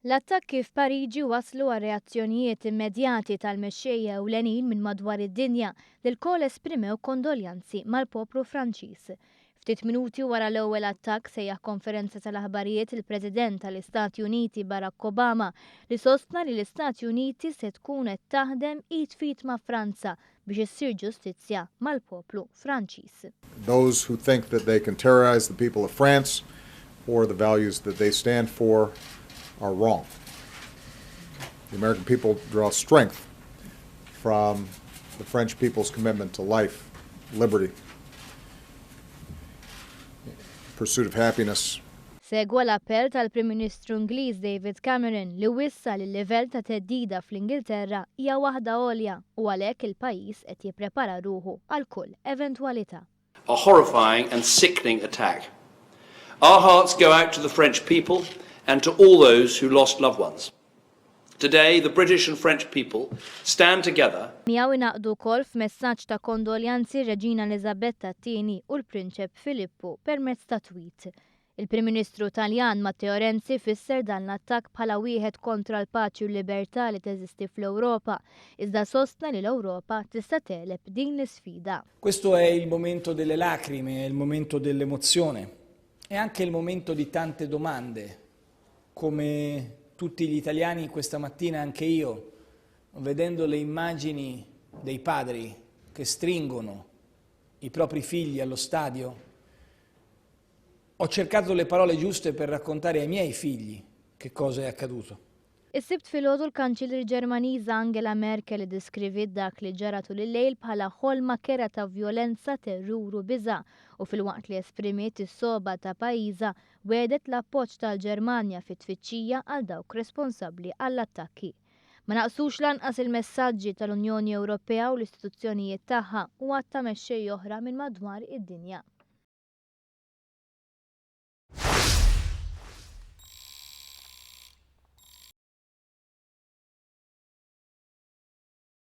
L-attakki f'Pariġi waslu għal reazzjonijiet immedjati tal-mexxejja ewlenin minn madwar id-dinja li l-kol esprimew kondoljanzi mal-poplu Franċiż. Ftit minuti wara l-ewwel attakk sejjaħ konferenza tal-aħbarijiet il-President tal-Istati Uniti Barack Obama li sostna li l-Istati Uniti se tkun qed taħdem id fit ma' Franza biex issir ġustizzja mal-poplu Franċiż. Those who think that they can terrorize the people of France or the values that they stand for are wrong. The American people draw strength from the French people's commitment to life, liberty, pursuit of happiness. Segwa l-appell tal-Prim Ministru Ingliż David Cameron li wissa li l-livell ta' teddida fl-Ingilterra hija waħda għolja u għalhekk il-pajjiż qed jipprepara ruħu għal kull eventwalità. A horrifying and sickening attack. Our hearts go out to the French people and to all those who lost loved ones. Today, the British and French people stand together. Miegħu ingħaqdu wkoll f'messaġġ ta' kondoljanzi Reġina Elisabetta II u l-Prinċep Filippu permezz ta' tweet. Il-Prim Ministru Taljan Matteo Renzi fisser dan l-attakk bħala wieħed kontra l-paċi u l-libertà li teżisti fl-Ewropa, iżda sostna li l-Ewropa tista' teleb din l-isfida. Questo è il momento delle lacrime, è il momento dell'emozione, è anche il momento di tante domande. Come tutti gli italiani questa mattina anche io, vedendo le immagini dei padri che stringono i propri figli allo stadio, ho cercato le parole giuste per raccontare ai miei figli che cosa è accaduto. Is-sibt filgħodu l-Kanċiller Ġermaniża Angela Merkel iddeskriviet dak li ġara tul il-lejl bħala ħolma kera ta' vjolenza, terrur u biża' u filwaqt li esprimiet is-soba ta' pajjiżha wedet l-appoġġ tal-Ġermanja fit-tfittxija għal dawk responsabbli għall-attakki. Ma naqsux lanqas il-messaġġi tal-Unjoni Ewropea u l-istituzzjonijiet tagħha u għadd ta' mexxejja oħra minn madwar id-dinja.